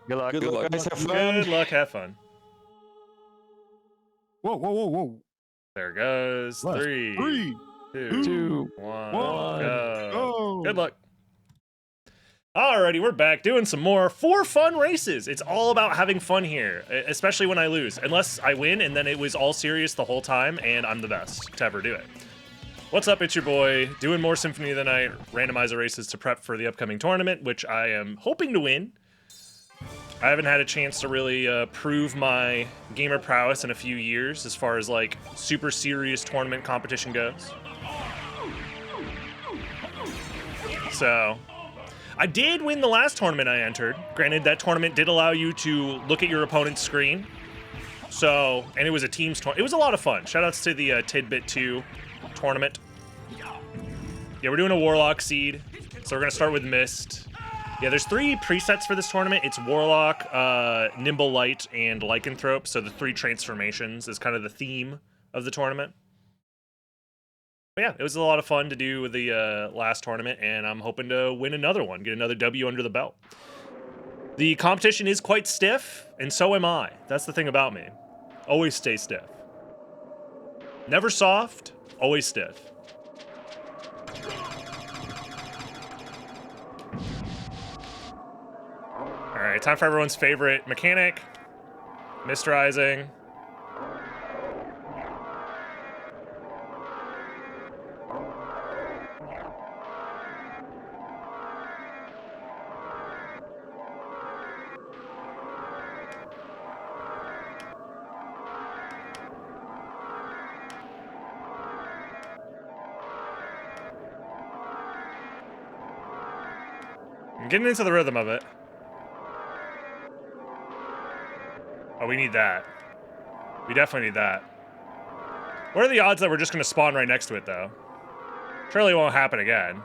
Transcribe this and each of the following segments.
Good luck. Good luck. Guys, have fun. Good luck, have fun. Whoa, whoa, whoa, whoa. There goes. Left. 3, 3, 2, 2, 1, 1, go. go. Good luck. Alrighty, we're back doing some more for fun races. It's all about having fun here, especially when I lose. Unless I win and then it was all serious the whole time and I'm the best to ever do it. What's up, it's your boy, doing more Symphony of the Night randomizer races to prep for the upcoming tournament, which I am hoping to win. I haven't had a chance to really prove my gamer prowess in a few years as far as like super serious tournament competition goes. So, I did win the last tournament I entered. Granted, that tournament did allow you to look at your opponent's screen. So, and it was a team's tournament. It was a lot of fun. Shoutouts to the Tidbit 2 tournament. Yeah, we're doing a Warlock seed. So we're going to start with Mist. Yeah, there's 3 presets for this tournament. It's Warlock, Nimble Light, and Lycanthrope. So the 3 transformations is kind of the theme of the tournament. But yeah, it was a lot of fun to do with the last tournament, and I'm hoping to win another one, get another W under the belt. The competition is quite stiff, and so am I. That's the thing about me. Always stay stiff. Never soft, always stiff. Alright, time for everyone's favorite mechanic, Misterizing. I'm getting into the rhythm of it. Oh, we need that. We definitely need that. What are the odds that we're just going to spawn right next to it, though? Surely it won't happen again.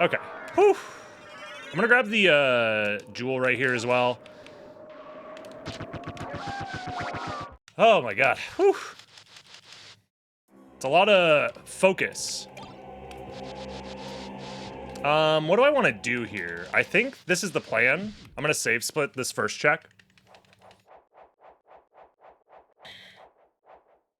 Okay. Whew. I'm going to grab the jewel right here as well. Oh my god. Whew. It's a lot of focus. What do I want to do here? I think this is the plan. I'm going to save split this first check.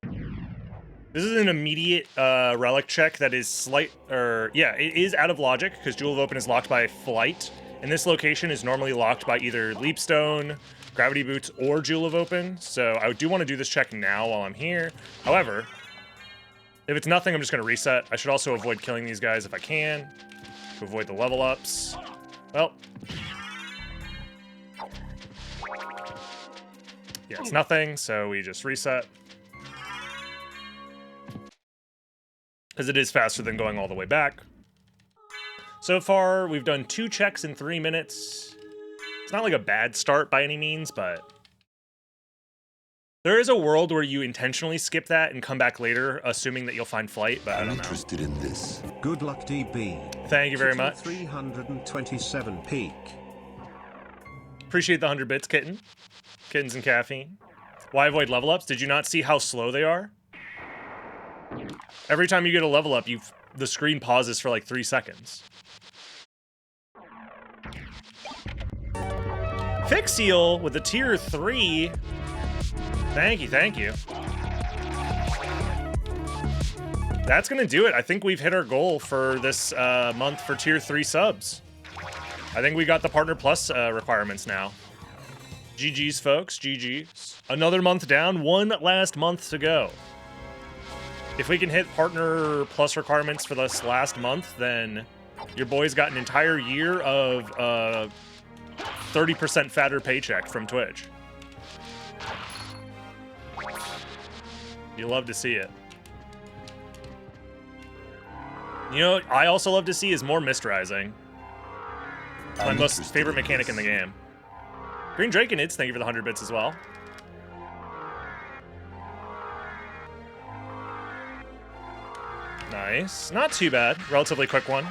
This is an immediate relic check that is yeah, it is out of logic because Jewel of Open is locked by Flight. And this location is normally locked by either Leapstone, Gravity Boots, or Jewel of Open. So I do want to do this check now while I'm here. However, if it's nothing, I'm just going to reset. I should also avoid killing these guys if I can, to avoid the level ups. Well. Yeah, it's nothing, so we just reset. Because it is faster than going all the way back. So far, we've done 2 checks in 3 minutes. It's not like a bad start by any means, but there is a world where you intentionally skip that and come back later, assuming that you'll find Flight, but I don't know. I'm interested in this. Good luck, DB. Thank you very much. 327 peak. Appreciate the 100 bits, Kitten. Kittens and caffeine. Why avoid level ups? Did you not see how slow they are? Every time you get a level up, the screen pauses for like 3 seconds. Fixiel with a tier 3. Thank you, thank you. That's gonna do it. I think we've hit our goal for this month for tier 3 subs. I think we got the Partner Plus requirements now. GG's, folks, GG's. Another month down, 1 last month to go. If we can hit Partner Plus requirements for this last month, then your boy's got an entire year of 30% fatter paycheck from Twitch. You love to see it. You know what I also love to see is more Misterizing. My most favorite mechanic in the game. Green Drake and It's, thank you for the 100 bits as well. Nice. Not too bad. Relatively quick one.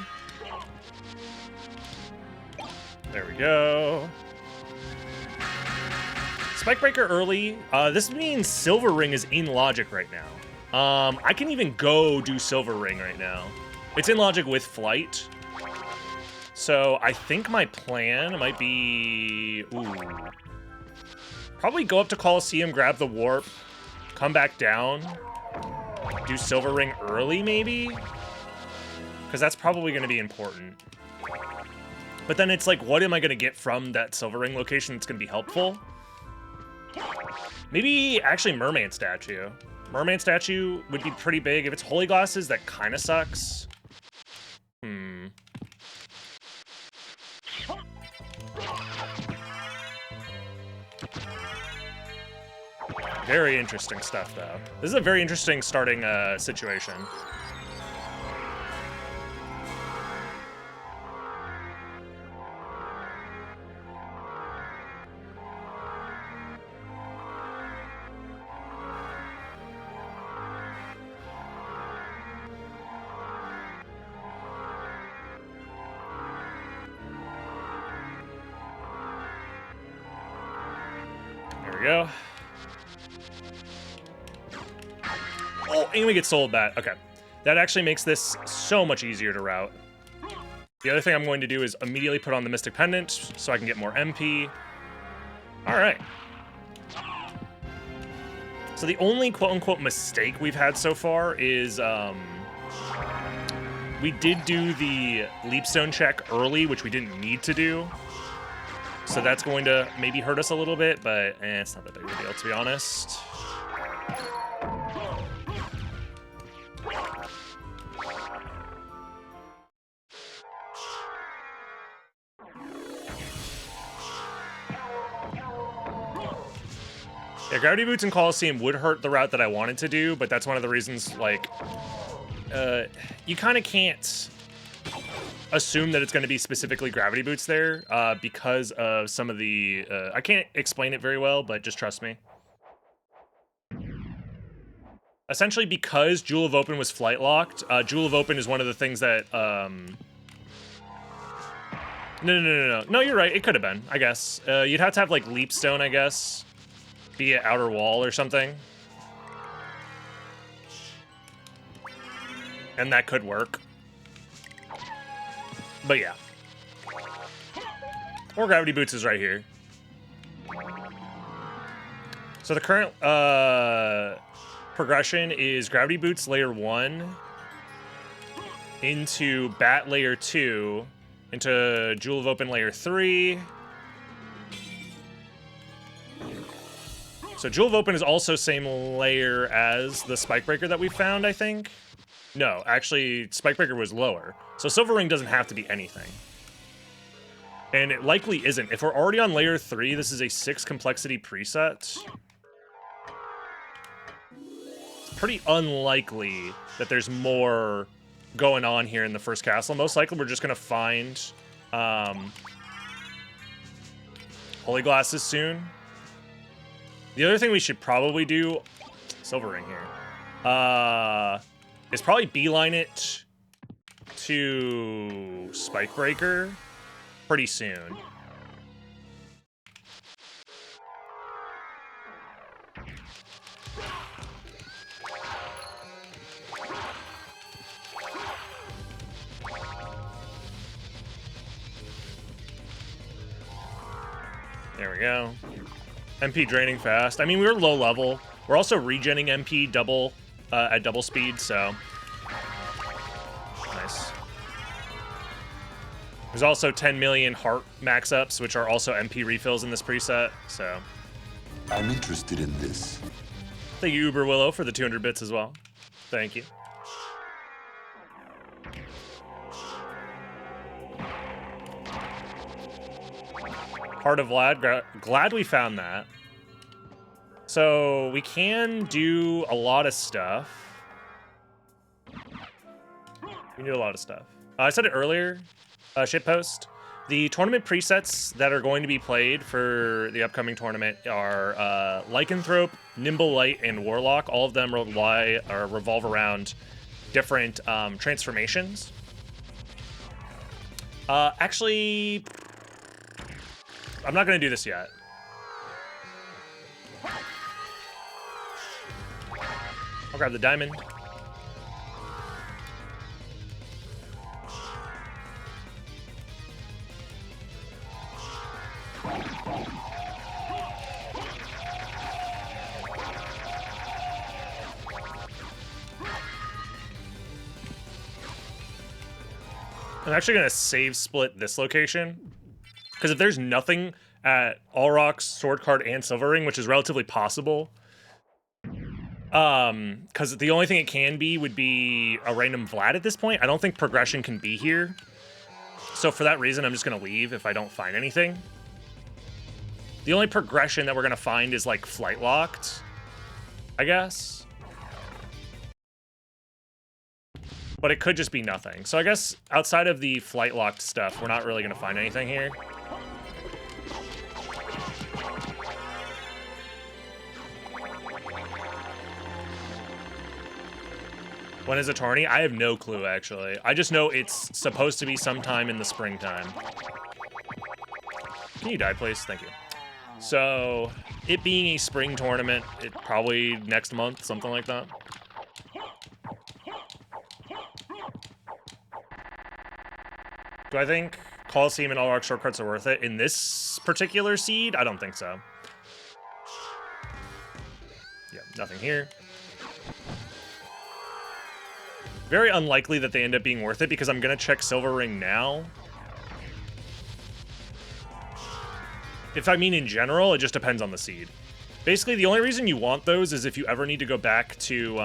There we go. Spike Breaker early. This means Silver Ring is in logic right now. I can even go do Silver Ring right now. It's in logic with flight. So I think my plan might be... Ooh. Probably go up to Coliseum, grab the warp, come back down, do Silver Ring early, maybe? Because that's probably going to be important. But then it's like, what am I going to get from that Silver Ring location that's going to be helpful? Maybe actually Merman Statue. Merman Statue would be pretty big. If it's Holy Glasses, that kind of sucks. Very interesting stuff, though. This is a very interesting starting situation. There we go. Oh, and we get sold that. Okay. That actually makes this so much easier to route. The other thing I'm going to do is immediately put on the Mystic Pendant so I can get more MP. All right. So the only quote-unquote mistake we've had so far is we did do the Leapstone check early, which we didn't need to do. So that's going to maybe hurt us a little bit, but it's not that big of a deal, to be honest. Yeah, Gravity Boots and Coliseum would hurt the route that I wanted to do, but that's one of the reasons, like, you kind of can't assume that it's going to be specifically Gravity Boots there because of some of the... I can't explain it very well, but just trust me. Essentially, because Jewel of Open was flight locked, Jewel of Open is one of the things that... No, you're right. It could have been, I guess. You'd have to have, like, Leapstone, I guess. Be it Outer Wall or something. And that could work. But yeah. Or Gravity Boots is right here. So the current progression is Gravity Boots layer 1 into Bat layer 2 into Jewel of Open layer 3. So Jewel of Open is also same layer as the Spike Breaker that we found, I think. No, actually, Spike Breaker was lower. So Silver Ring doesn't have to be anything. And it likely isn't. If we're already on layer 3, this is a 6 complexity preset. It's pretty unlikely that there's more going on here in the first castle. Most likely we're just going to find Holy Glasses soon. The other thing we should probably do, Silver Ring here, is probably beeline it to Spike Breaker pretty soon. There we go. MP draining fast. I mean, we were low level. We're also regenning MP double at double speed, so nice. There's also 10 million heart max ups, which are also MP refills in this preset, so. I'm interested in this. Thank you, Uber Willow, for the 200 bits as well. Thank you. Heart of Vlad, glad we found that. So we can do a lot of stuff. We can do a lot of stuff. I said it earlier, shitpost. The tournament presets that are going to be played for the upcoming tournament are Lycanthrope, Nimble Light, and Warlock. All of them revolve around different transformations. Actually, I'm not going to do this yet. I'll grab the diamond. I'm actually going to save split this location, because if there's nothing at All Rocks, Sword Card, and Silver Ring, which is relatively possible, because the only thing it can be would be a random Vlad at this point. I don't think progression can be here. So for that reason, I'm just going to leave if I don't find anything. The only progression that we're going to find is like flight locked, I guess. But it could just be nothing. So I guess outside of the flight locked stuff, we're not really going to find anything here. When is a tourney? I have no clue, actually. I just know it's supposed to be sometime in the springtime. Can you die, please? Thank you. So, it being a spring tournament, it probably next month, something like that. Do I think Coliseum and All Rock shortcuts are worth it? In this particular seed, I don't think so. Yeah, nothing here. Very unlikely that they end up being worth it because I'm going to check Silver Ring now. If I mean in general, it just depends on the seed. Basically, the only reason you want those is if you ever need to go back to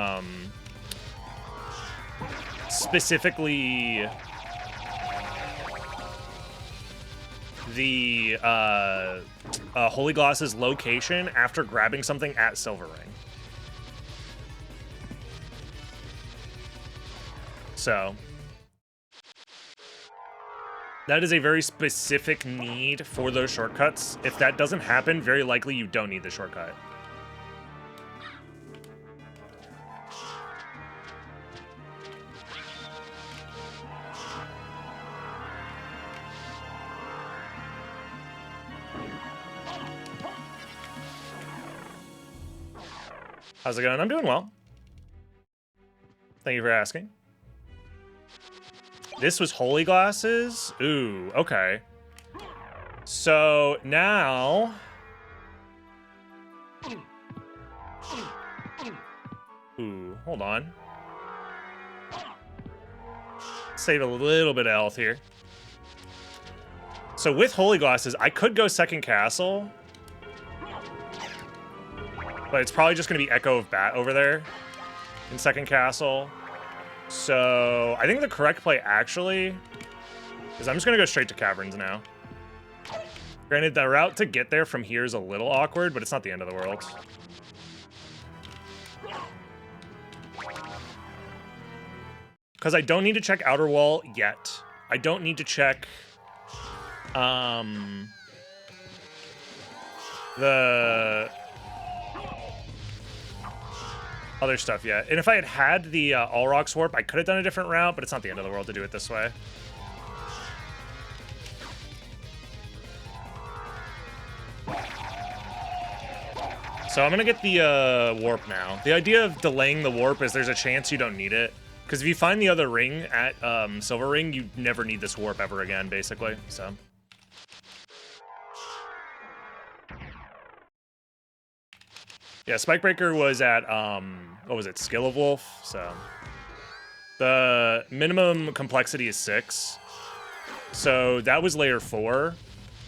specifically the Holy Glass's location after grabbing something at Silver Ring. So that is a very specific need for those shortcuts. If that doesn't happen, very likely you don't need the shortcut. How's it going? I'm doing well. Thank you for asking. This was Holy Glasses? Ooh, okay. So now... Ooh, hold on. Save a little bit of health here. So with Holy Glasses, I could go second castle. But it's probably just going to be Echo of Bat over there in second castle. So I think the correct play actually is I'm just going to go straight to Caverns now. Granted, the route to get there from here is a little awkward, but it's not the end of the world. Because I don't need to check Outer Wall yet. I don't need to check the other stuff yet. And if I had the All Rocks warp, I could have done a different route, but it's not the end of the world to do it this way. So I'm going to get the warp now. The idea of delaying the warp is there's a chance you don't need it. Because if you find the other ring at Silver Ring, you never need this warp ever again, basically. So... yeah, Spikebreaker was at, what was it, Skill of Wolf, so... the minimum complexity is 6. So that was layer 4.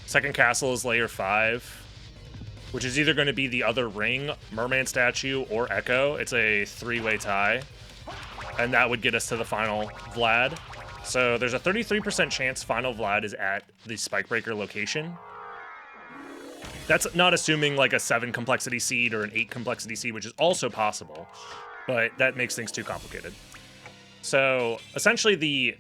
Second castle is layer 5, which is either going to be the other ring, Merman Statue, or Echo. It's a 3-way tie. And that would get us to the final Vlad. So there's a 33% chance final Vlad is at the Spikebreaker location. That's not assuming like a 7 complexity seed or an 8 complexity seed, which is also possible, but that makes things too complicated. So essentially the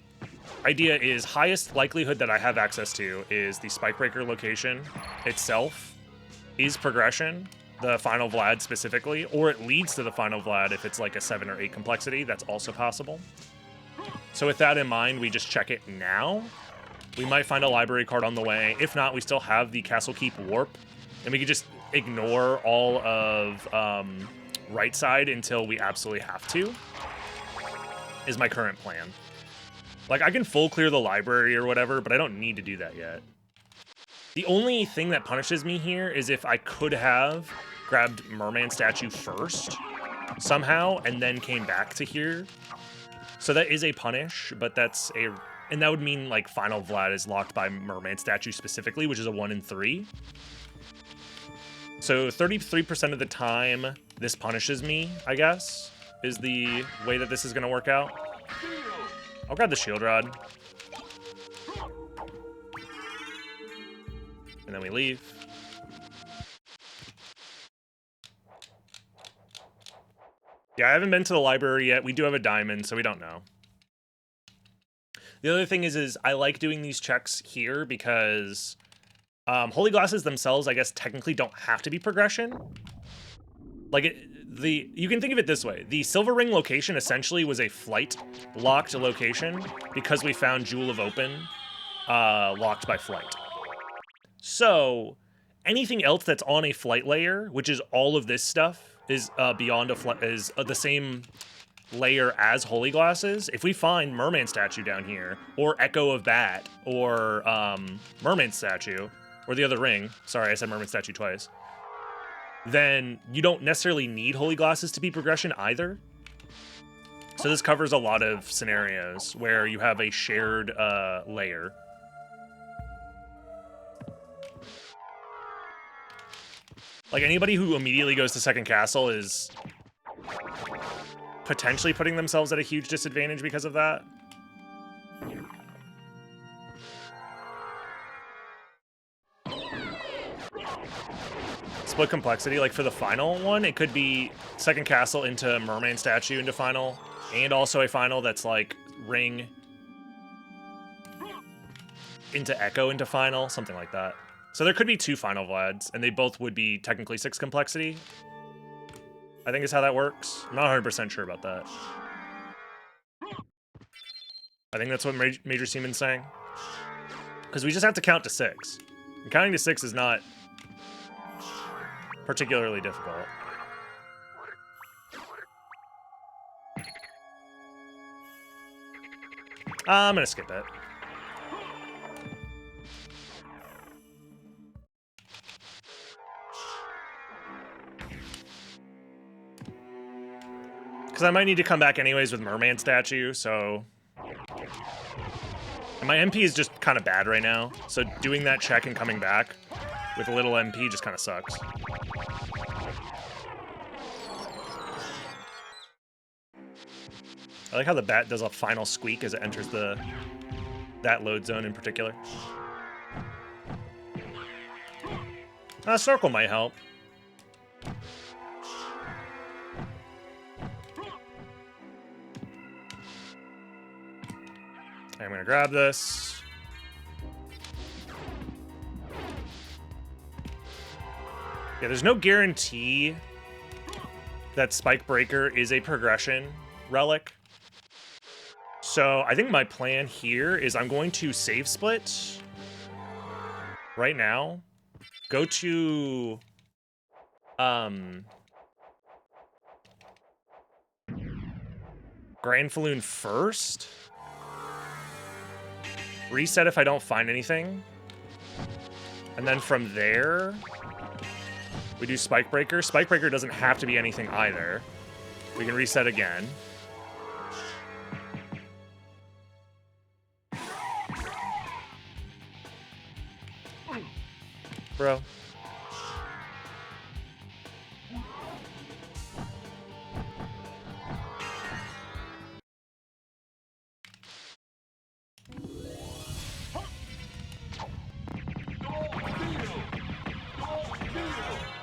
idea is highest likelihood that I have access to is the Spikebreaker location itself is progression, the final Vlad specifically, or it leads to the final Vlad if it's like a 7 or 8 complexity. That's also possible. So with that in mind, we just check it now. We might find a library card on the way. If not, we still have the Castle Keep Warp. And we could just ignore all of right side until we absolutely have to, is my current plan. Like, I can full clear the library or whatever, but I don't need to do that yet. The only thing that punishes me here is if I could have grabbed Merman Statue first, somehow, and then came back to here. So that is a punish, but that's a... And that would mean, like, Final Vlad is locked by Merman Statue specifically, which is a 1 in 3. So 33% of the time, this punishes me, I guess, is the way that this is going to work out. I'll grab the Shield Rod. And then we leave. Yeah, I haven't been to the library yet. We do have a diamond, so we don't know. The other thing is I like doing these checks here because holy glasses themselves, I guess, technically don't have to be progression. Like, you can think of it this way. The Silver Ring location essentially was a flight-locked location because we found Jewel of Open locked by flight. So, anything else that's on a flight layer, which is all of this stuff, is beyond a is the same layer as holy glasses. If we find Merman Statue down here, or Echo of Bat, or Merman Statue, or the other ring, sorry, I said Merman Statue twice, then you don't necessarily need holy glasses to be progression either. So this covers a lot of scenarios where you have a shared layer. Like, anybody who immediately goes to second castle is potentially putting themselves at a huge disadvantage because of that. Split complexity, like for the final one, it could be second castle into Merman Statue into final, and also a final that's like ring into Echo into final, something like that. So there could be 2 final Vlads, and they both would be technically 6 complexity. I think is how that works. I'm not 100% sure about that. I think that's what Major Seaman's saying. Because we just have to count to 6. And counting to 6 is not particularly difficult. I'm gonna skip it. Because I might need to come back anyways with Merman Statue, so... And my MP is just kind of bad right now, so doing that check and coming back with a little MP just kind of sucks. I like how the bat does a final squeak as it enters that load zone in particular. Snorkel might help. I'm gonna grab this. Yeah, there's no guarantee that Spike Breaker is a progression relic. So I think my plan here is I'm going to save split right now. Go to Grand Falloon first. Reset if I don't find anything. And then from there, we do Spike Breaker. Spike Breaker doesn't have to be anything either. We can reset again. Bro.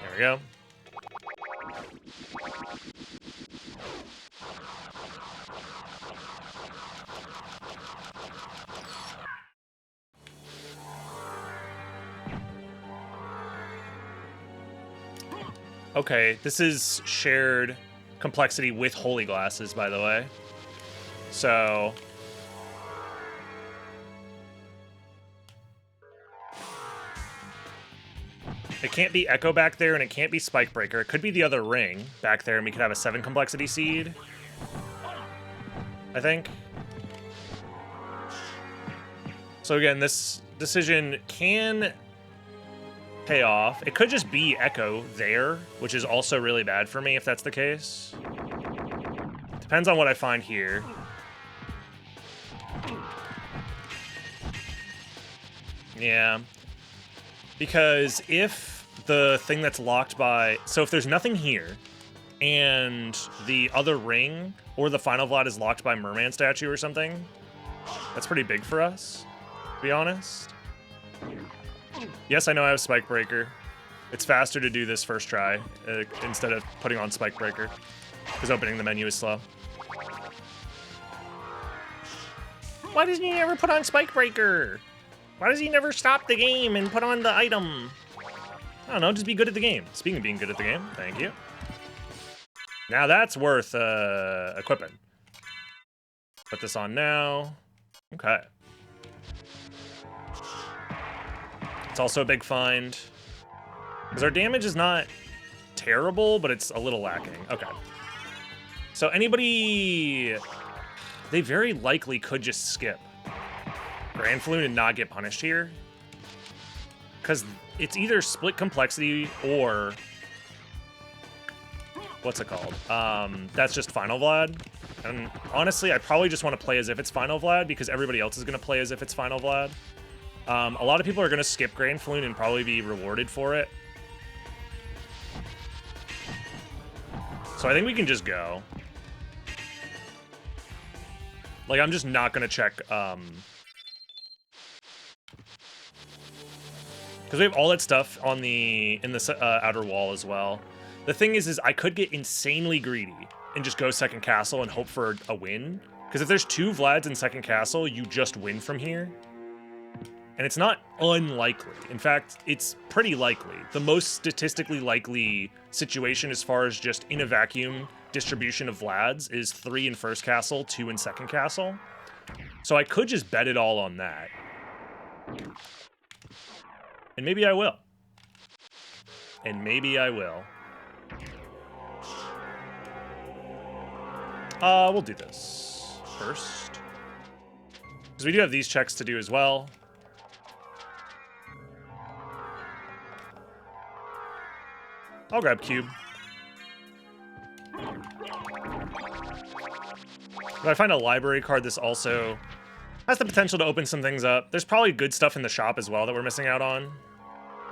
There we go. Okay, this is shared complexity with holy glasses, by the way. So... It can't be Echo back there, and it can't be Spike Breaker. It could be the other ring back there, and we could have a 7 complexity seed. I think. So again, this decision can pay off. It could just be Echo there, which is also really bad for me if that's the case. Depends on what I find here. Yeah. Because if the thing that's locked by... So if there's nothing here, and the other ring or the final Vlad is locked by Merman statue or something, that's pretty big for us, to be honest. Yes, I know I have Spike Breaker. It's faster to do this first try instead of putting on Spike Breaker, because opening the menu is slow. Why doesn't he ever put on Spike Breaker? Why does he never stop the game and put on the item? I don't know, just be good at the game. Speaking of being good at the game, thank you. Now that's worth equipping. Put this on now. Okay. It's also a big find. Because our damage is not terrible, but it's a little lacking. Okay. So anybody... They very likely could just skip Grand Floon and not get punished here. Because it's either split complexity or... What's it called? That's just Final Vlad. And honestly, I probably just want to play as if it's Final Vlad because everybody else is going to play as if it's Final Vlad. A lot of people are going to skip Grand Floon and probably be rewarded for it. So I think we can just go. Like, I'm just not going to check... Because we have all that stuff on in the outer wall as well. The thing is I could get insanely greedy and just go second castle and hope for a win. Because if there's 2 Vlads in second castle, you just win from here. And it's not unlikely. In fact, it's pretty likely. The most statistically likely situation as far as just in a vacuum distribution of Vlads is 3 in first castle, 2 in second castle. So I could just bet it all on that. And maybe I will. And maybe I will. We'll do this first. Because we do have these checks to do as well. I'll grab cube. If I find a library card, this also has the potential to open some things up. There's probably good stuff in the shop as well that we're missing out on,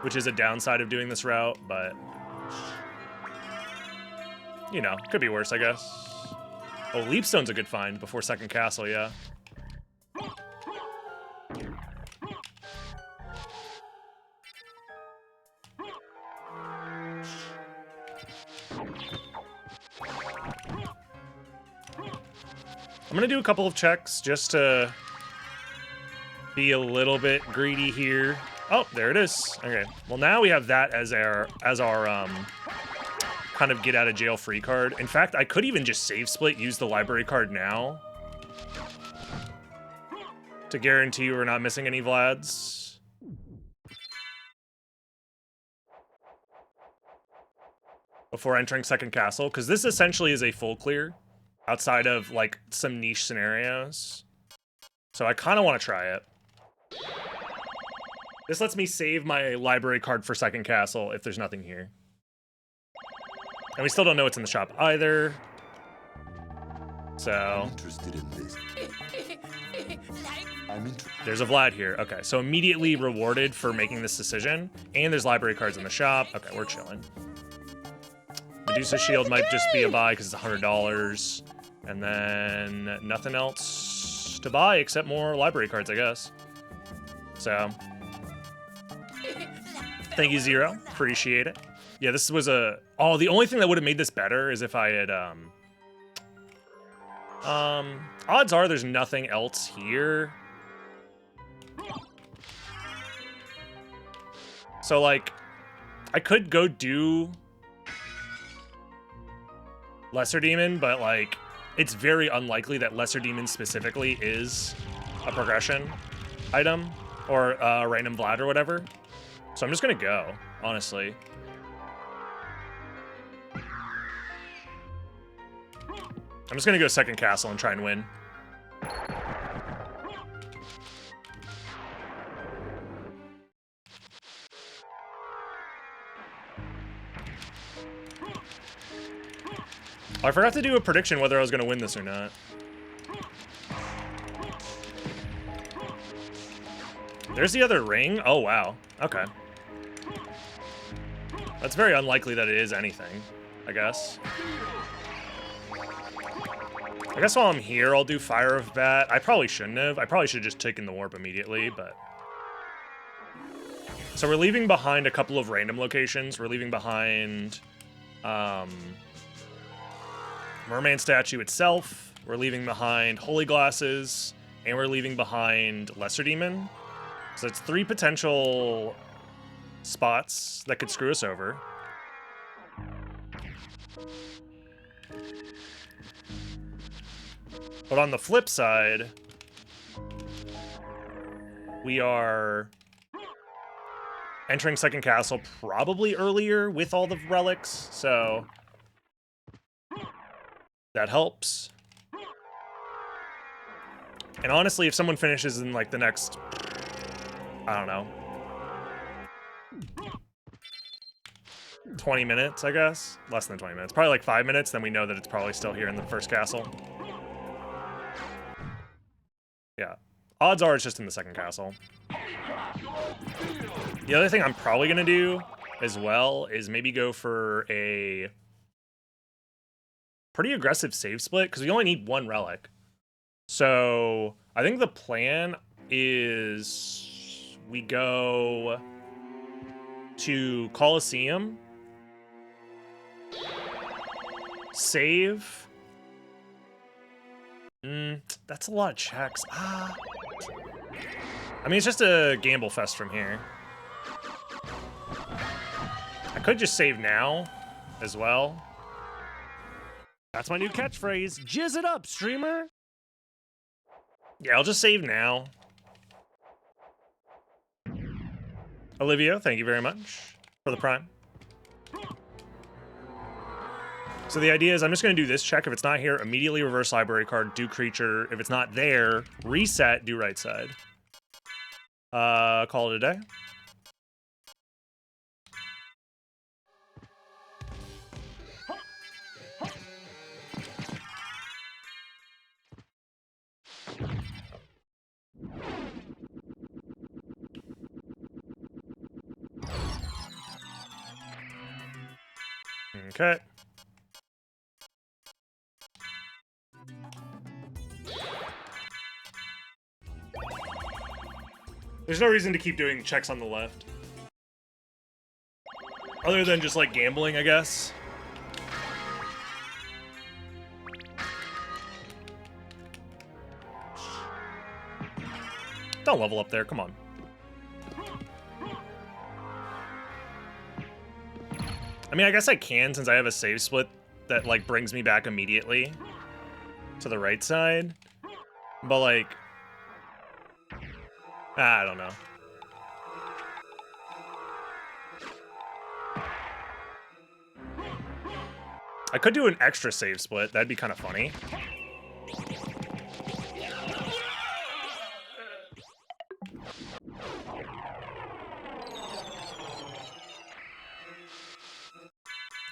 which is a downside of doing this route, but you know, could be worse, I guess. Oh, Leapstone's a good find before second castle, yeah. I'm gonna do a couple of checks just to be a little bit greedy here. Oh, there it is. Okay. Well, now we have that as our kind of get out of jail free card. In fact, I could even just save split, use the library card now to guarantee we're not missing any Vlads. Before entering second castle, because this essentially is a full clear outside of like some niche scenarios. So I kind of want to try it. This lets me save my library card for second castle if there's nothing here. And we still don't know what's in the shop either. So I'm interested in this. There's a Vlad here. Okay, so immediately rewarded for making this decision. And there's library cards in the shop. Okay, we're chilling. Medusa Shield might just be a buy because it's $100. And then nothing else to buy except more library cards, I guess. So thank you, Zero. Appreciate it. Yeah, this was a... Oh, the only thing that would have made this better is if I had... odds are there's nothing else here. So, like, I could go do Lesser Demon, but, like, it's very unlikely that Lesser Demon specifically is a progression item or a random Vlad or whatever. So I'm just gonna go, honestly. I'm just gonna go second castle and try and win. Oh, I forgot to do a prediction whether I was gonna win this or not. There's the other ring. Oh, wow. Okay. That's very unlikely that it is anything, I guess. I guess while I'm here, I'll do Fire of Bat. I probably shouldn't have. I probably should have just taken the warp immediately, but... So we're leaving behind a couple of random locations. We're leaving behind... Merman Statue itself. We're leaving behind Holy Glasses. And we're leaving behind Lesser Demon. So it's 3 potential spots that could screw us over. But on the flip side, we are entering second castle probably earlier with all the relics, so that helps. And honestly, if someone finishes in like the next, I don't know, 20 minutes, I guess? Less than 20 minutes. Probably like 5 minutes, then we know that it's probably still here in the first castle. Yeah. Odds are it's just in the second castle. The other thing I'm probably going to do as well is maybe go for a pretty aggressive save split, because we only need 1 relic. So I think the plan is we go to Colosseum, save. That's a lot of checks. I mean, it's just a gamble fest from here. I could just save now as well. That's my new catchphrase. Jizz it up, streamer. Yeah, I'll just save now. Olivia, thank you very much for the prime. So the idea is I'm just going to do this check. If it's not here, immediately reverse library card, do creature. If it's not there, reset, do right side. Call it a day. Okay. There's no reason to keep doing checks on the left. Other than just, like, gambling, I guess. Don't level up there, come on. I mean, I guess I can, since I have a save split that, like, brings me back immediately to the right side. But, like... I don't know. I could do an extra save split. That'd be kind of funny.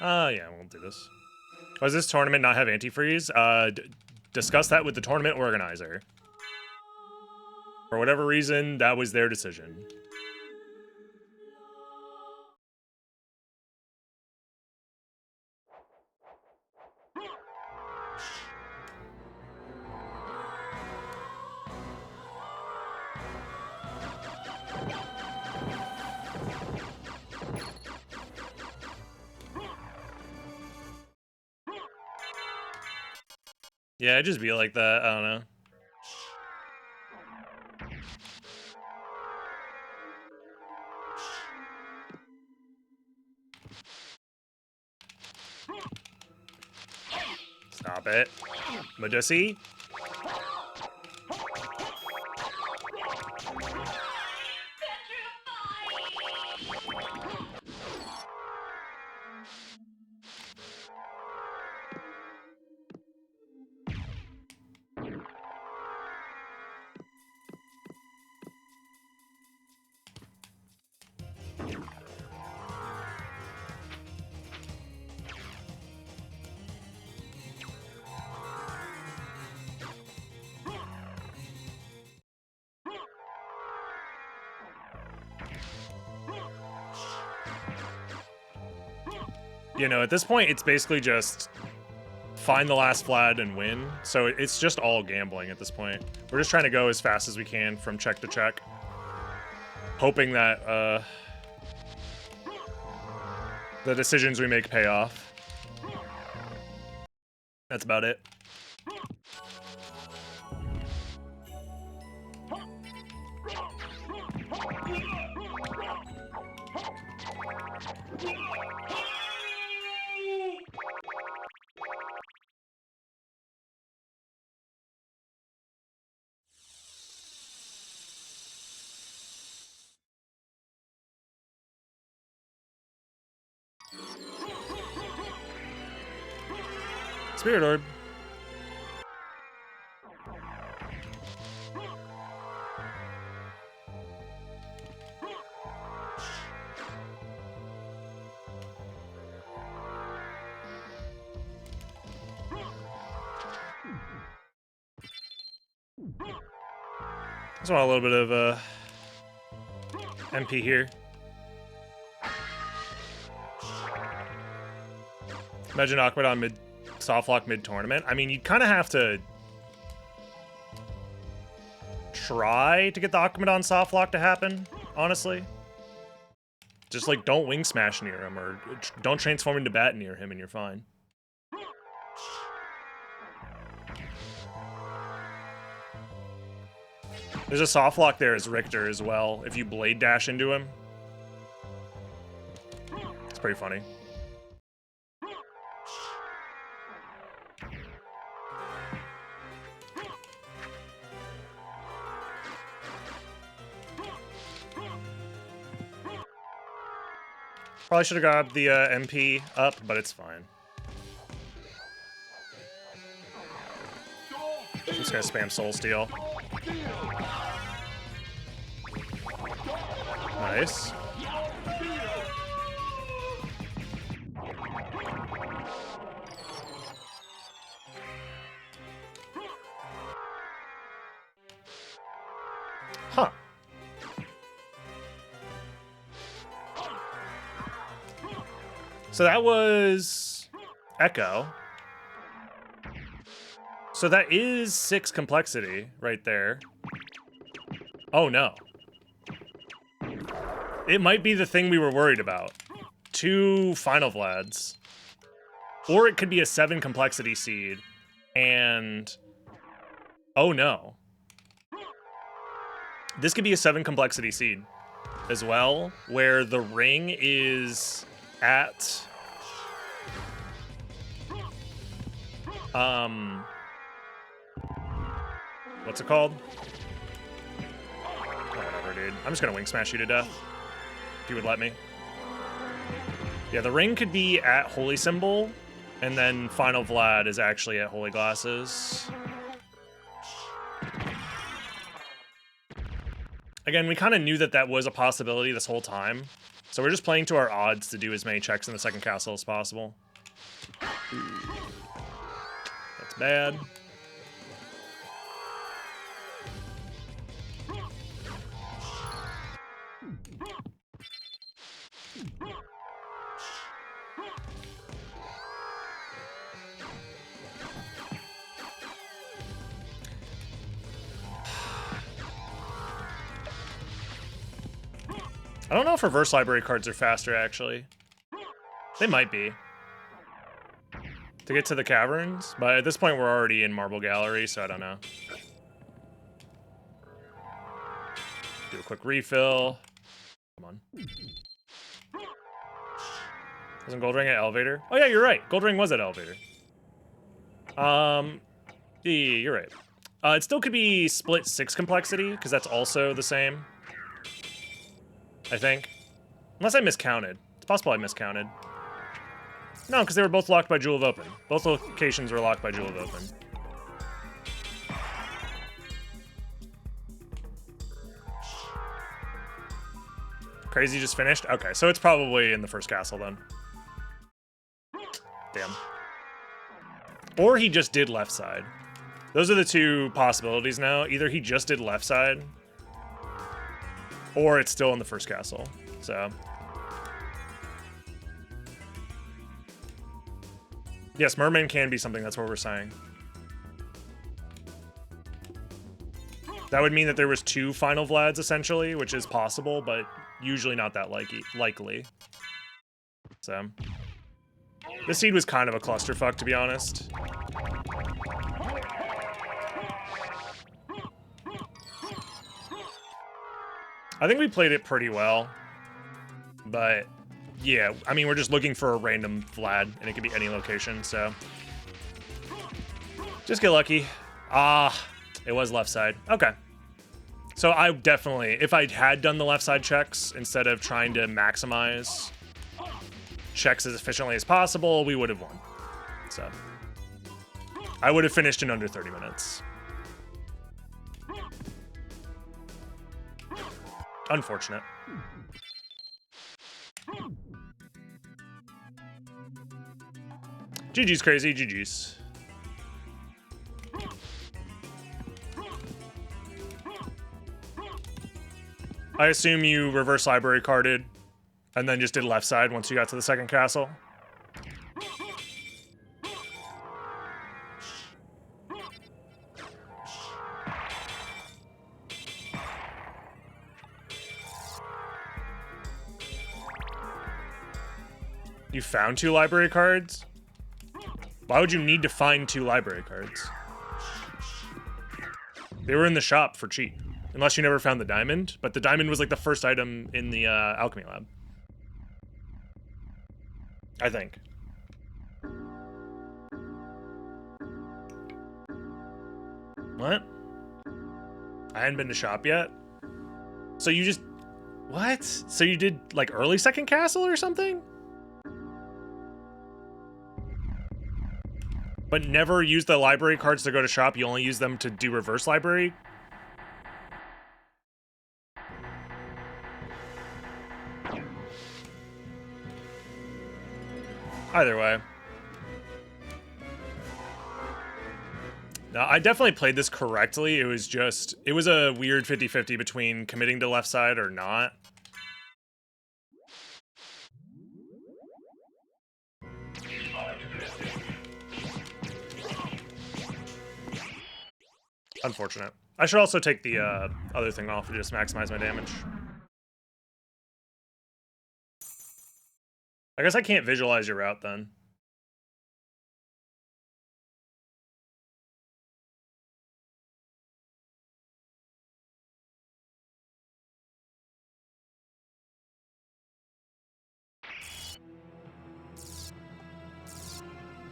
Yeah, we'll do this. Does this tournament not have antifreeze? Discuss that with the tournament organizer. For whatever reason, that was their decision. Yeah, it'd just be like that. I don't know. Stop it. Medusi. You know, at this point, it's basically just find the last flag and win. So it's just all gambling at this point. We're just trying to go as fast as we can from check to check, hoping that the decisions we make pay off. That's about it. Spirit Orb. Just want a little bit of MP here. Imagine Ahmed on soft lock mid tournament. I mean, you kind of have to try to get the Ahmed soft lock to happen, honestly. Just like don't wing smash near him or don't transform into bat near him and you're fine. There's a soft lock there as Richter as well, if you blade dash into him. It's pretty funny. Probably should have grabbed the MP up, but it's fine. I'm just gonna spam Soul Steal. Nice. Huh. So that was Echo. So that is 6 complexity right there. Oh no. It might be the thing we were worried about. 2 Final Vlads. Or it could be a 7 complexity seed. And... oh no. This could be a 7 complexity seed as well, where the ring is at... what's it called? Oh, whatever, dude. I'm just gonna wing smash you to death. If you would let me. Yeah, the ring could be at Holy Symbol, and then Final Vlad is actually at Holy Glasses. Again, we kind of knew that that was a possibility this whole time, so we're just playing to our odds to do as many checks in the second castle as possible. That's bad. I don't know if reverse library cards are faster, actually. They might be. To get to the Caverns, but at this point we're already in Marble Gallery, so I don't know. Do a quick refill. Come on. Wasn't Gold Ring at Elevator? Oh yeah, you're right. Gold Ring was at Elevator. Yeah, you're right. It still could be split 6 complexity, because that's also the same. I think. Unless I miscounted. It's possible I miscounted. No, because they were both locked by Jewel of Open. Both locations were locked by Jewel of Open. Crazy just finished? Okay, so it's probably in the first castle then. Damn. Or he just did left side. Those are the 2 possibilities now. Either he just did left side, Or it's still in the first castle. So yes, merman can be something. That's what we're saying. That would mean that there was 2 final Vlads essentially, which is possible, but usually not that likely. So this seed was kind of a clusterfuck, to be honest. I think we played it pretty well, but yeah, I mean, we're just looking for a random Vlad, and it could be any location, so just get lucky. It was left side. Okay. So I definitely, if I had done the left side checks instead of trying to maximize checks as efficiently as possible, we would have won. So I would have finished in under 30 minutes. Unfortunate. GG's crazy, GG's. I assume you reverse library carded and then just did left side once you got to the second castle. You found 2 library cards? Why would you need to find 2 library cards? They were in the shop for cheap. Unless you never found the diamond, but the diamond was like the first item in the alchemy lab. I think. What? I hadn't been to shop yet? So you just... What? So you did like early second castle or something? But never use the library cards to go to shop, you only use them to do reverse library? Either way. No, I definitely played this correctly. It was just, it was a weird 50-50 between committing to left side or not. Unfortunate. I should also take the other thing off to just maximize my damage. I guess I can't visualize your route then.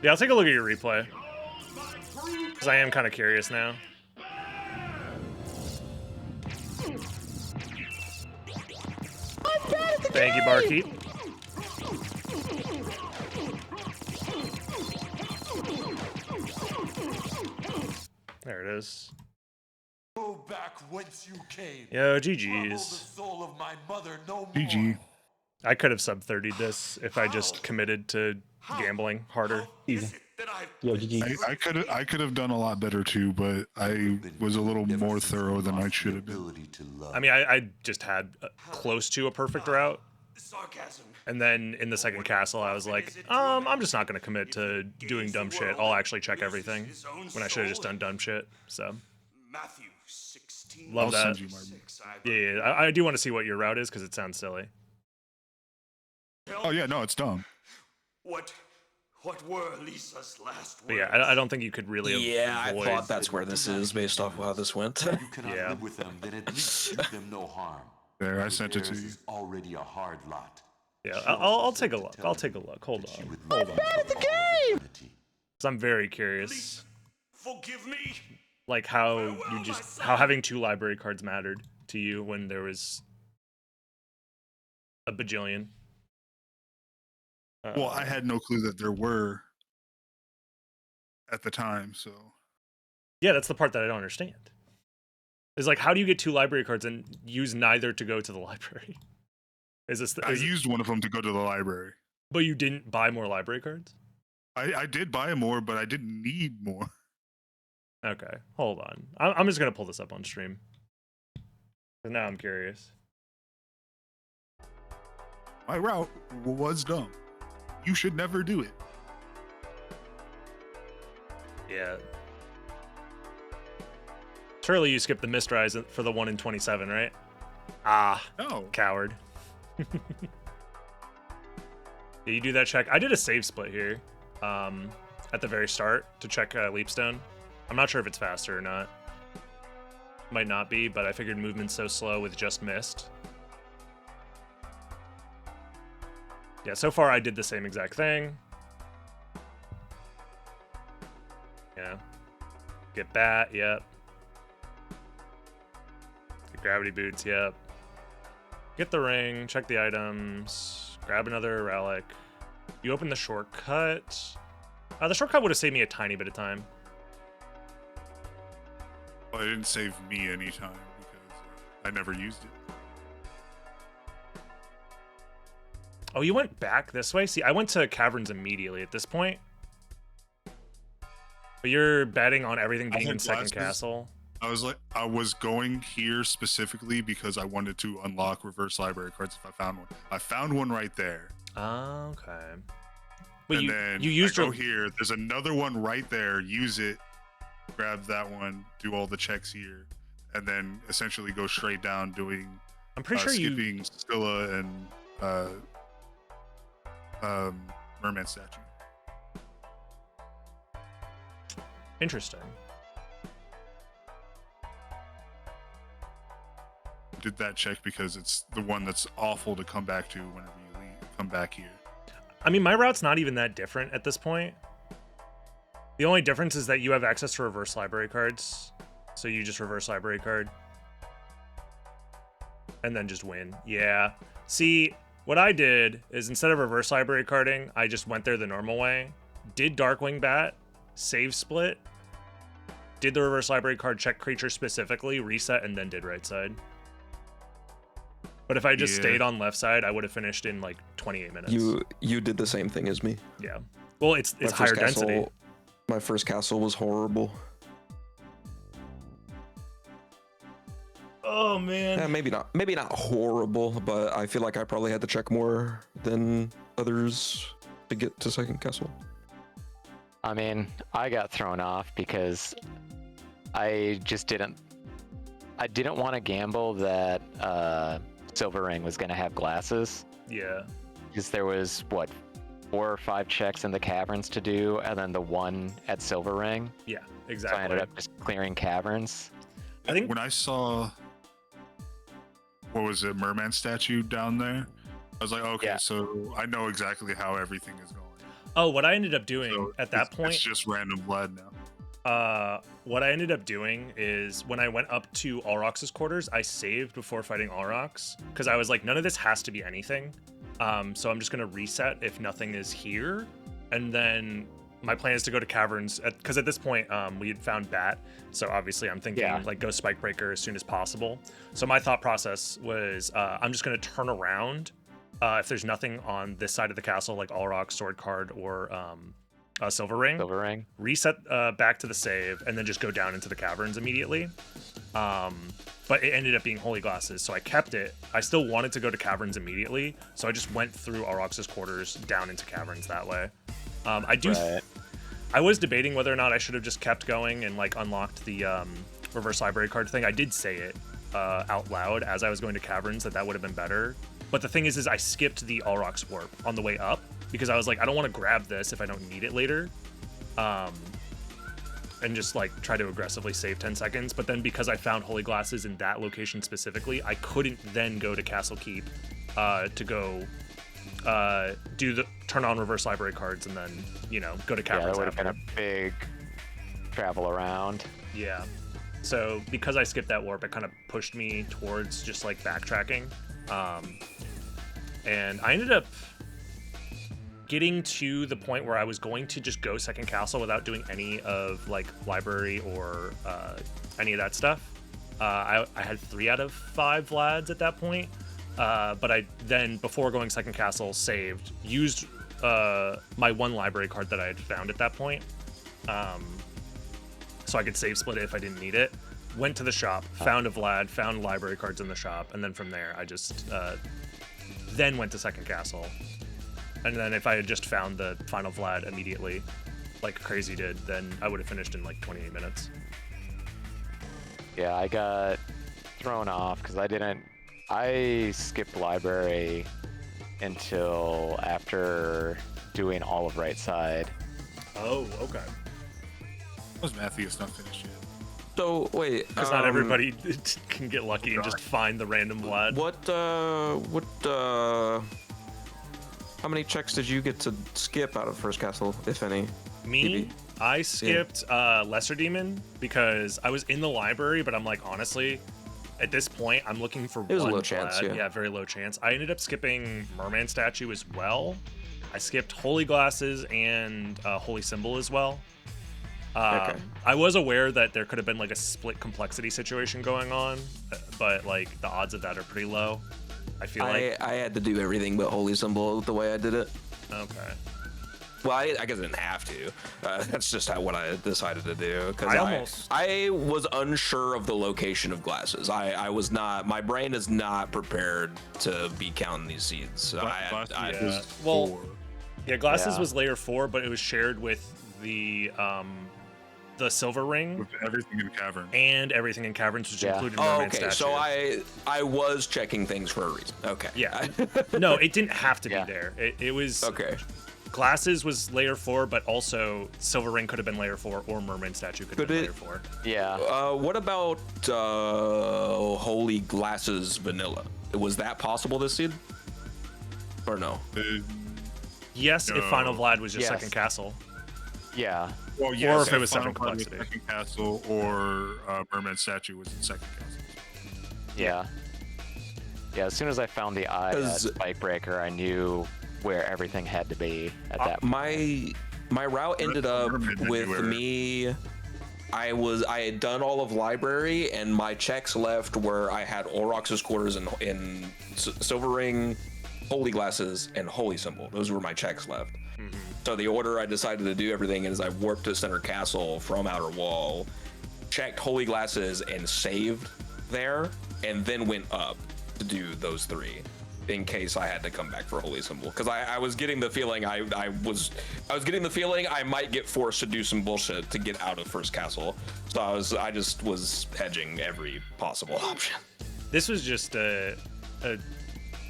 Yeah, I'll take a look at your replay. Because I am kind of curious now. Thank you, Barkeep. There it is. Go back whence you came. Yo, GG's. GG. I could have sub-30'd this if I just committed to gambling harder. Easy. Yo, GG. I could have done a lot better too, but I was a little more thorough than I should have been. I mean, I just had close to a perfect route. Sarcasm. And then in the second castle, I was like, I'm just not going to commit to doing dumb shit. I'll actually check everything when I should have just done dumb shit. So, Matthew 16. love that. Send you Yeah, I do want to see what your route is because it sounds silly. Oh yeah, no, it's dumb. What were Lisa's last words? But yeah, I don't think you could really Yeah, avoid... I thought that's where this is based off of how this went. You cannot Yeah. live with them, then at least do them no harm. There, I sent it to Theirs you. is already a hard lot. Yeah, I'll take a look. I'll take a look. Hold on. Hold on. Because I'm very curious. Forgive me. Like how you just... How having 2 library cards mattered to you when there was a bajillion. Well, I had no clue that there were at the time, so. Yeah, that's the part that I don't understand. Is like, how do you get 2 library cards and use neither to go to the library? Is this? I used one of them to go to the library. But you didn't buy more library cards? I did buy more, but I didn't need more. Okay, hold on. I'm just gonna pull this up on stream. 'Cause now I'm curious. My route was dumb. You should never do it. Yeah. Surely you skipped the mist rise for the 1 in 27, right? Ah, No. coward. Yeah, you do that check. I did a save split here at the very start to check Leapstone. I'm not sure if it's faster or not. Might not be, but I figured movement's so slow with just mist. Yeah, so far I did the same exact thing. Yeah. Get bat, yep. Get gravity boots, yep. Get the ring, check the items, grab another relic. You open the shortcut. The shortcut would have saved me a tiny bit of time. Well, it didn't save me any time because I never used it. Oh, you went back this way? See, I went to Caverns immediately at this point. But you're betting on everything being in second castle. I was going here specifically because I wanted to unlock reverse library cards if I found one. I found one right there. Okay. But And you then used I your go here. There's another one right there. Use it. Grab that one. Do all the checks here, and then essentially go straight down doing. I'm pretty sure skipping Scylla and Merman statue. Interesting. Did that check because it's the one that's awful to come back to whenever you come back here. I mean, my route's not even that different at this point. The only difference is that you have access to reverse library cards. So you just reverse library card. And then just win. Yeah. See, what I did is instead of reverse library carding, I just went there the normal way. Did Darkwing Bat, save split, did the reverse library card, check creature specifically, reset, and then did right side. But if I just stayed on left side, I would have finished in like 28 minutes. You did the same thing as me. Yeah. Well, it's My higher first castle- density. My first castle was horrible. Oh man. Maybe not horrible, but I feel like I probably had to check more than others to get to second castle. I mean, I got thrown off because I didn't want to gamble that Silver Ring was going to have glasses. Yeah. Because there was, what, 4 or 5 checks in the Caverns to do, and then the one at Silver Ring. Yeah, So exactly. I ended up just clearing Caverns. I think When I saw, what was it, Merman statue down there, I was like, okay, Yeah. so I know exactly how everything is going. what I ended up doing So at that it's point, just random blood now. what I ended up doing is when I went up to Alrox's quarters, I saved before fighting Alrox because I was like, none of this has to be anything. So I'm just gonna reset if nothing is here, and then my plan is to go to Caverns because at this point we had found Bat, so obviously I'm thinking like go Spikebreaker as soon as possible. So my thought process was I'm just gonna turn around if there's nothing on this side of the castle like Alrox, Sword Card, or Silver Ring. Reset back to the save, and then just go down into the Caverns immediately. But it ended up being Holy Glasses, so I kept it. I still wanted to go to Caverns immediately, so I just went through Alrox's quarters down into Caverns that way. I was debating whether or not I should have just kept going and like unlocked the reverse library card thing. I did say it out loud as I was going to Caverns that would have been better. But the thing is I skipped the Alrox warp on the way up because I was like, I don't want to grab this if I don't need it later. And just like try to aggressively save 10 seconds. But then because I found Holy Glasses in that location specifically, I couldn't then go to Castle Keep to go turn on reverse library cards and then, go to Caverns. Yeah, that would have after. been a big travel around. Yeah. So because I skipped that warp, it kind of pushed me towards just like backtracking. And I ended up getting to the point where I was going to just go second castle without doing any of like library or any of that stuff. I had 3 out of 5 Vlads at that point. But I then, before going second castle, used my 1 library card that I had found at that point. So I could save split it if I didn't need it. Went to the shop, found a Vlad, found library cards in the shop, and then from there I just then went to second castle. And then if I had just found the final Vlad immediately, like Crazy did, then I would have finished in like 28 minutes. Yeah, I got thrown off because I skipped library until after doing all of right side. Oh, okay. Was Matthews not finished yet? So wait, Because not everybody can get lucky and just find the random Vlad. How many checks did you get to skip out of first castle, if any? Me, PB? I skipped Lesser Demon because I was in the library, but I'm like, honestly, at this point, I'm looking for It was a one low chance, Vlad. yeah. Very low chance. I ended up skipping Merman Statue as well. I skipped Holy Glasses and Holy Symbol as well. Okay. I was aware that there could have been like a split complexity situation going on, but like the odds of that are pretty low. I feel like. I had to do everything but Holy Symbol the way I did it. Okay. Well, I guess I didn't have to. That's just what I decided to do. Because I I was unsure of the location of glasses. I was not. My brain is not prepared to be counting these seeds. Four. Yeah, Glasses Yeah. was layer 4, but it was shared with the Silver Ring With everything in Caverns. and everything in Caverns, which Yeah. included Oh, Merman okay. Statue. So I was checking things for a reason. Okay. Yeah. No, it didn't have to Yeah. be there. It was Okay. Glasses was layer 4, but also Silver Ring could have been layer 4, or Merman Statue could have been layer 4. Yeah. What about Holy Glasses Vanilla? Was that possible this seed? Or no? Yes, if No. Final Vlad was just Yes. second castle. Yeah. Well, yes, Or if it was Final second Fight was complexity. second castle, or Merman Statue was in second castle. Yeah. Yeah, as soon as I found the eye at 'Cause- Spike Breaker, I knew where everything had to be at that point. My route ended up with Everywhere. me. I had done all of library, and my checks left where I had Aurochs's quarters in Silver Ring, Holy Glasses, and Holy Symbol. Those were my checks left. So the order I decided to do everything is I warped to Center Castle from Outer Wall, checked Holy Glasses and saved there, and then went up to do those three in case I had to come back for Holy Symbol. Because I was getting the feeling I was getting the feeling I might get forced to do some bullshit to get out of First Castle. So I just was hedging every possible option. This was just a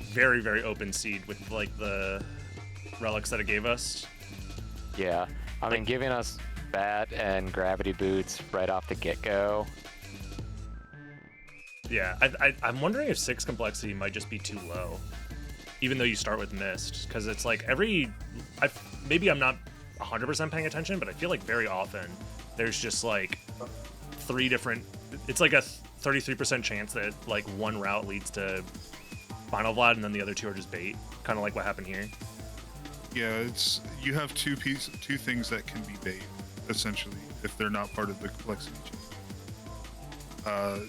very, very open seed with like the relics that it gave us. Yeah. I mean, giving us Bat and Gravity Boots right off the get-go. Yeah, I'm wondering if 6 complexity might just be too low, even though you start with Mist, because it's like maybe I'm not 100% paying attention, but I feel like very often there's just like 3 different. It's like a 33% chance that like one route leads to Final Vlad, and then the other 2 are just bait, kind of like what happened here. Yeah, you have two things that can be bait, essentially, if they're not part of the complexity chain.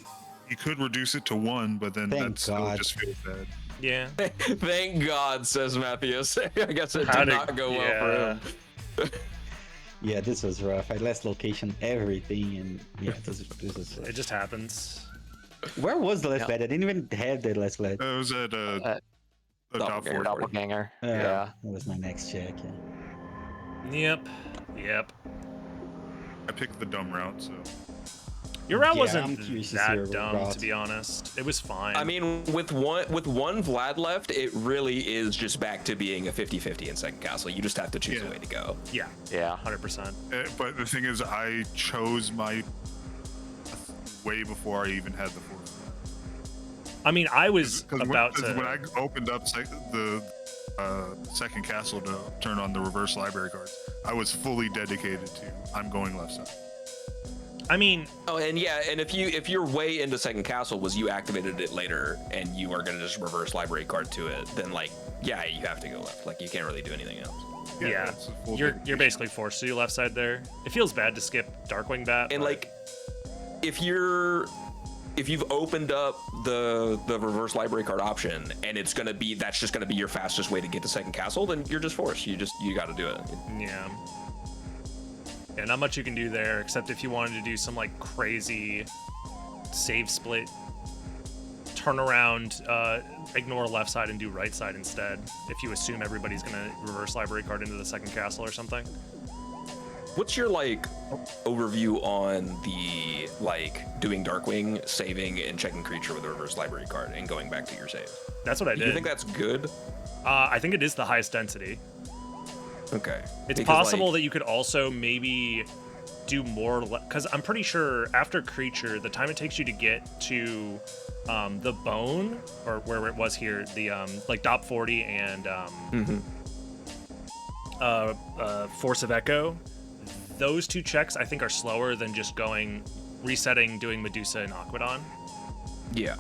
You could reduce it to 1, but then Thank that still God. just feels bad. Yeah. Thank God, says Matthias. I guess it How did did- not go well yeah. for him. Yeah, this was rough. I lost location, everything, and yeah, this is rough. It just happens. Where was the last Yeah. bed? I didn't even have the last bed. It was at a top Doppelganger. 4. Doppelganger. Yeah, Yeah. that was my next check. Yeah. Yep. I picked the dumb route, so. Your route Yeah, I'm wasn't curious to see your that dumb, route. to be honest. It was fine. I mean, with one Vlad left, it really is just back to being a 50-50 in second castle. You just have to choose a Yeah. way to go. yeah, Yeah. 100%. But the thing is, I chose my way before I even had the 4th. I mean, I was Because about to. when I opened up the second castle to turn on the reverse library cards, I was fully dedicated to I'm going left side. I mean, Oh, and yeah, and if your way into second castle was you activated it later and you are gonna just reverse library card to it, then like yeah, you have to go left. Like you can't really do anything else. yeah, it's a full you're dedication. basically forced to do left side there. It feels bad to skip Darkwing Bat. And but like if you've opened up the reverse library card option and that's just gonna be your fastest way to get to second castle, then you're just forced. You got to do it. yeah, not much you can do there except if you wanted to do some like crazy save split turn around, ignore left side and do right side instead. If you assume everybody's gonna reverse library card into the second castle or something. What's your like overview on the like doing Darkwing, saving, and checking creature with a reverse library card and going back to your save? That's what I Do did. you think that's good? I think it is the highest density. Okay. It's Because, possible like, that you could also maybe do more, because I'm pretty sure after creature, the time it takes you to get to the bone, or where it was here, the like DOP 40 and Force of Echo, those two checks I think are slower than just resetting, doing Medusa and Aquadon. Yeah.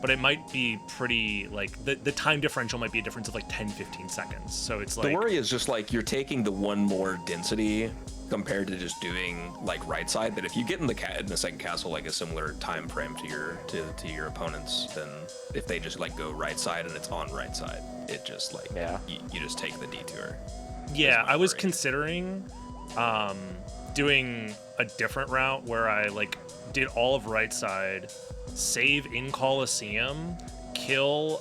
But it might be pretty, like, the time differential might be a difference of like 10-15 seconds. So it's like, The worry is just like you're taking the one more density compared to just doing like right side. But if you get in the second castle like a similar time frame to your opponents, then if they just like go right side and it's on right side, it just like you just take the detour. yeah, I was worry. considering doing a different route where I like did all of right side, save in Coliseum, kill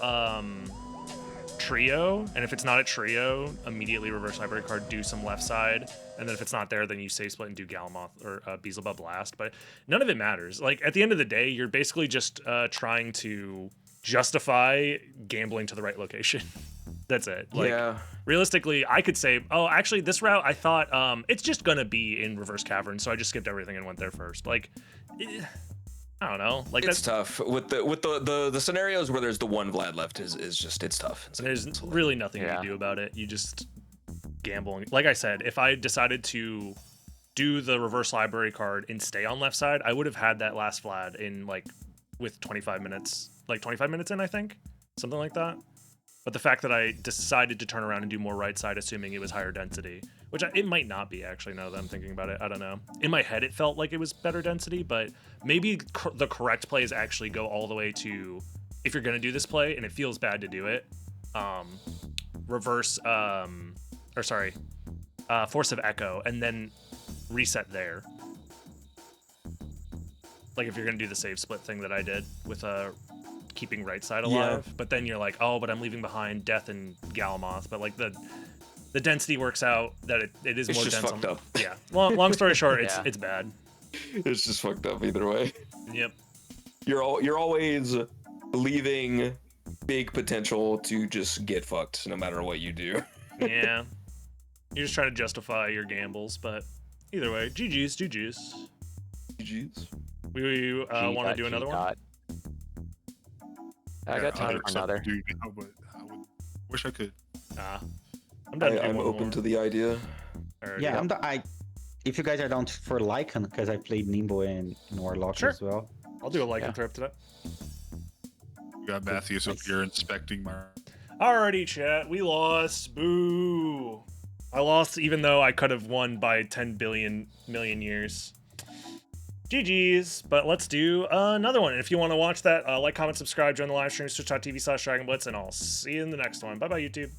trio, and if it's not a trio, immediately reverse library card, do some left side, and then if it's not there, then you save split and do Galamoth or Beelzebub last. But none of it matters. Like at the end of the day, you're basically just trying to justify gambling to the right location. That's it. Like, Yeah. realistically, I could say, oh, actually, this route, I thought it's just gonna be in reverse Caverns, so I just skipped everything and went there first. Like, I don't know. Like It's that's tough with the scenarios where there's the one Vlad left is just it's tough. there's really nothing you can do about it. You just gamble. Like I said, if I decided to do the reverse library card and stay on left side, I would have had that last Vlad in like with 25 minutes, like 25 minutes in, I think, something like that. But the fact that I decided to turn around and do more right side, assuming it was higher density, which it might not be actually, now that I'm thinking about it. I don't know. In my head, it felt like it was better density, but maybe the correct play is actually go all the way to, if you're going to do this play and it feels bad to do it, reverse, Force of Echo, and then reset there. Like if you're going to do the save split thing that I did with keeping right side alive, but then you're like, oh, but I'm leaving behind Death and Galamoth, but like the density works out that it is It's more just dense. fucked up. Yeah. Long story short, it's bad. It's just fucked up either way. Yep. You're always leaving big potential to just get fucked no matter what you do. Yeah. You're just trying to justify your gambles, but either way, GG's. GG's. We want to do another one? I got time for another. Dude, but I wish I could. I'm done. I'm open to the idea. Yeah, if you guys are down for Lycan, because I played Nimbo and Warlock Sure. as well. I'll do a lycanthrope today. You got Matthews up here inspecting my. Alrighty, chat. We lost. Boo. I lost even though I could have won by 10 billion million years. GG's, but let's do another one. And if you want to watch that, like, comment, subscribe, join the live stream, twitch.tv/DragonBlitz, and I'll see you in the next one. Bye-bye, YouTube.